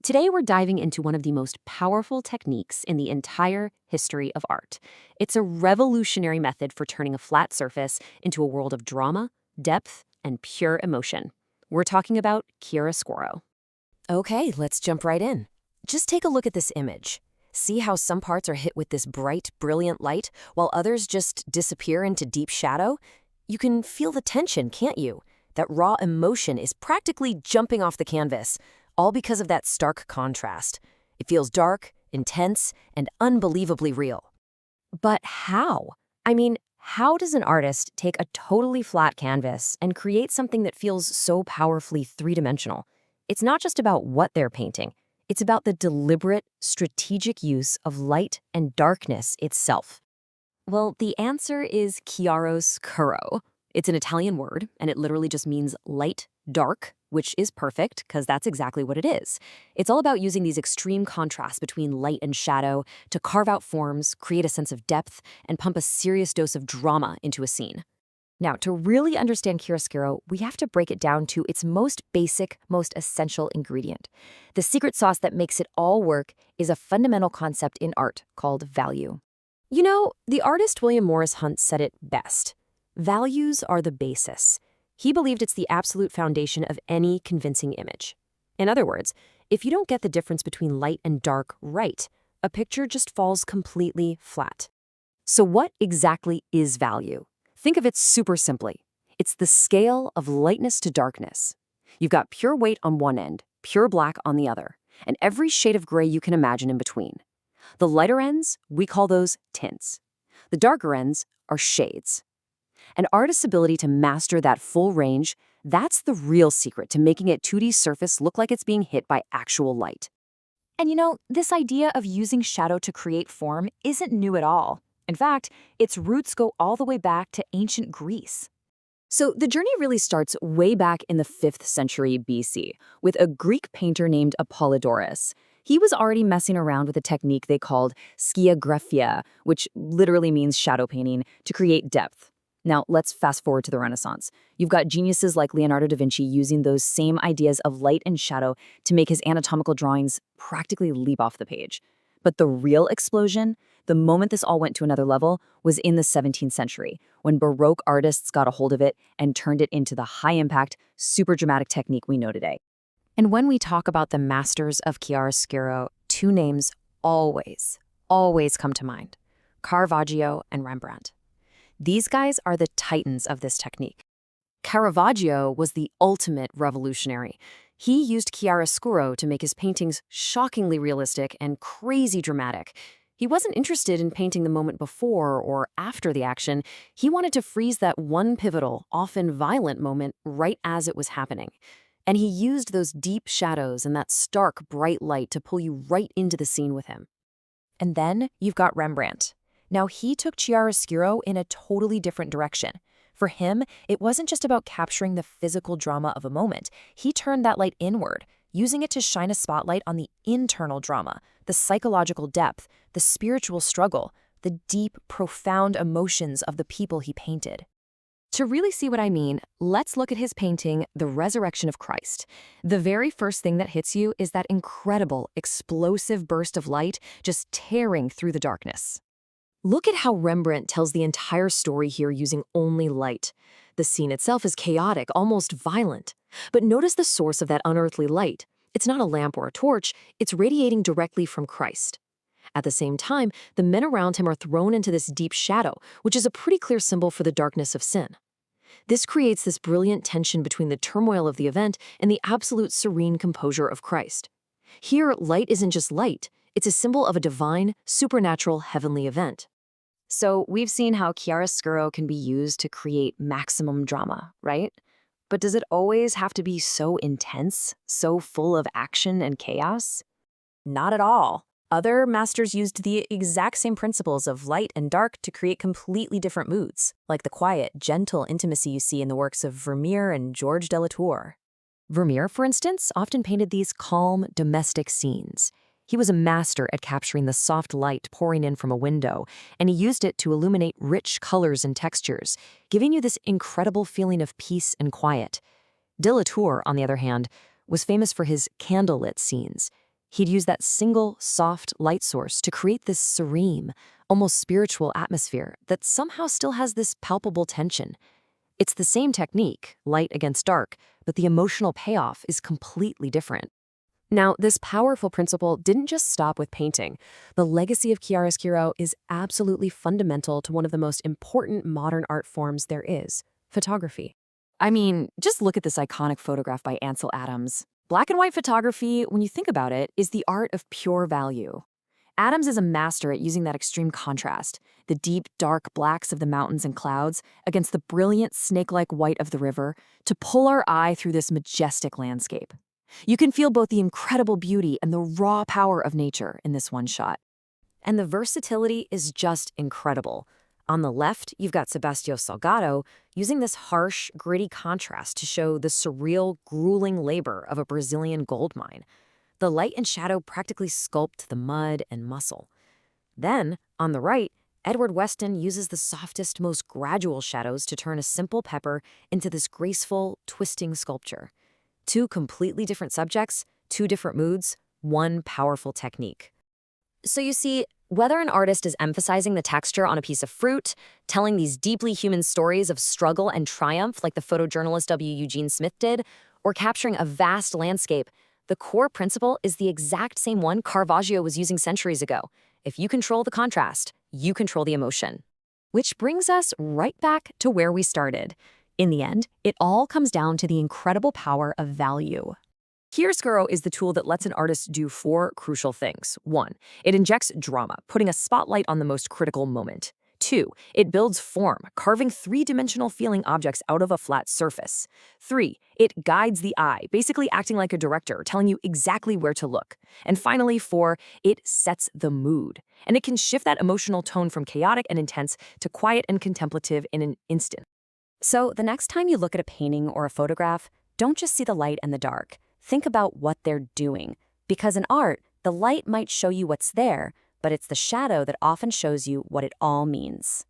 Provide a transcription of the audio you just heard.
Today, we're diving into one of the most powerful techniques in the entire history of art. It's a revolutionary method for turning a flat surface into a world of drama, depth, and pure emotion. We're talking about chiaroscuro. Okay, let's jump right in. Just take a look at this image. See how some parts are hit with this bright, brilliant light, while others just disappear into deep shadow? You can feel the tension, can't you? That raw emotion is practically jumping off the canvas, all because of that stark contrast. It feels dark, intense, and unbelievably real. But how? I mean, how does an artist take a totally flat canvas and create something that feels so powerfully three-dimensional? It's not just about what they're painting. It's about the deliberate, strategic use of light and darkness itself. Well, the answer is chiaroscuro. It's an Italian word, and it literally just means light, dark, which is perfect because that's exactly what it is. It's all about using these extreme contrasts between light and shadow to carve out forms, create a sense of depth, and pump a serious dose of drama into a scene. Now, to really understand chiaroscuro, we have to break it down to its most basic, most essential ingredient. The secret sauce that makes it all work is a fundamental concept in art called value. You know, the artist William Morris Hunt said it best. Values are the basis. He believed it's the absolute foundation of any convincing image. In other words, if you don't get the difference between light and dark right, a picture just falls completely flat. So what exactly is value? Think of it super simply. It's the scale of lightness to darkness. You've got pure white on one end, pure black on the other, and every shade of gray you can imagine in between. The lighter ends, we call those tints. The darker ends are shades. An artist's ability to master that full range, that's the real secret to making a 2D surface look like it's being hit by actual light. And you know, this idea of using shadow to create form isn't new at all. In fact, its roots go all the way back to ancient Greece. So the journey really starts way back in the 5th century BC with a Greek painter named Apollodorus. He was already messing around with a technique they called skiagraphia, which literally means shadow painting, to create depth. Now, let's fast forward to the Renaissance. You've got geniuses like Leonardo da Vinci using those same ideas of light and shadow to make his anatomical drawings practically leap off the page. But the real explosion, the moment this all went to another level, was in the 17th century, when Baroque artists got a hold of it and turned it into the high-impact, super dramatic technique we know today. And when we talk about the masters of chiaroscuro, two names always come to mind: Caravaggio and Rembrandt. These guys are the titans of this technique. Caravaggio was the ultimate revolutionary. He used chiaroscuro to make his paintings shockingly realistic and crazy dramatic. He wasn't interested in painting the moment before or after the action. He wanted to freeze that one pivotal, often violent moment right as it was happening. And he used those deep shadows and that stark, bright light to pull you right into the scene with him. And then you've got Rembrandt. Now, he took chiaroscuro in a totally different direction. For him, it wasn't just about capturing the physical drama of a moment. He turned that light inward, using it to shine a spotlight on the internal drama, the psychological depth, the spiritual struggle, the deep, profound emotions of the people he painted. To really see what I mean, let's look at his painting, The Resurrection of Christ. The very first thing that hits you is that incredible, explosive burst of light just tearing through the darkness. Look at how Rembrandt tells the entire story here using only light. The scene itself is chaotic, almost violent. But notice the source of that unearthly light. It's not a lamp or a torch, it's radiating directly from Christ. At the same time, the men around him are thrown into this deep shadow, which is a pretty clear symbol for the darkness of sin. This creates this brilliant tension between the turmoil of the event and the absolute serene composure of Christ. Here, light isn't just light, it's a symbol of a divine, supernatural, heavenly event. So we've seen how chiaroscuro can be used to create maximum drama, right? But does it always have to be so intense, so full of action and chaos? Not at all. Other masters used the exact same principles of light and dark to create completely different moods, like the quiet, gentle intimacy you see in the works of Vermeer and Georges de la Tour. Vermeer, for instance, often painted these calm, domestic scenes. He was a master at capturing the soft light pouring in from a window, and he used it to illuminate rich colors and textures, giving you this incredible feeling of peace and quiet. De la Tour, on the other hand, was famous for his candlelit scenes. He'd use that single, soft light source to create this serene, almost spiritual atmosphere that somehow still has this palpable tension. It's the same technique, light against dark, but the emotional payoff is completely different. Now, this powerful principle didn't just stop with painting. The legacy of chiaroscuro is absolutely fundamental to one of the most important modern art forms there is, photography. I mean, just look at this iconic photograph by Ansel Adams. Black and white photography, when you think about it, is the art of pure value. Adams is a master at using that extreme contrast, the deep, dark blacks of the mountains and clouds against the brilliant, snake-like white of the river, to pull our eye through this majestic landscape. You can feel both the incredible beauty and the raw power of nature in this one shot. And the versatility is just incredible. On the left, you've got Sebastião Salgado using this harsh, gritty contrast to show the surreal, grueling labor of a Brazilian gold mine. The light and shadow practically sculpt the mud and muscle. Then, on the right, Edward Weston uses the softest, most gradual shadows to turn a simple pepper into this graceful, twisting sculpture. Two completely different subjects, two different moods, one powerful technique. So you see, whether an artist is emphasizing the texture on a piece of fruit, telling these deeply human stories of struggle and triumph like the photojournalist W. Eugene Smith did, or capturing a vast landscape, the core principle is the exact same one Caravaggio was using centuries ago. If you control the contrast, you control the emotion. Which brings us right back to where we started. In the end, it all comes down to the incredible power of value. Chiaroscuro is the tool that lets an artist do four crucial things. 1, it injects drama, putting a spotlight on the most critical moment. 2, it builds form, carving three-dimensional feeling objects out of a flat surface. 3, it guides the eye, basically acting like a director, telling you exactly where to look. And finally, 4, it sets the mood. And it can shift that emotional tone from chaotic and intense to quiet and contemplative in an instant. So the next time you look at a painting or a photograph, don't just see the light and the dark. Think about what they're doing. Because in art, the light might show you what's there, but it's the shadow that often shows you what it all means.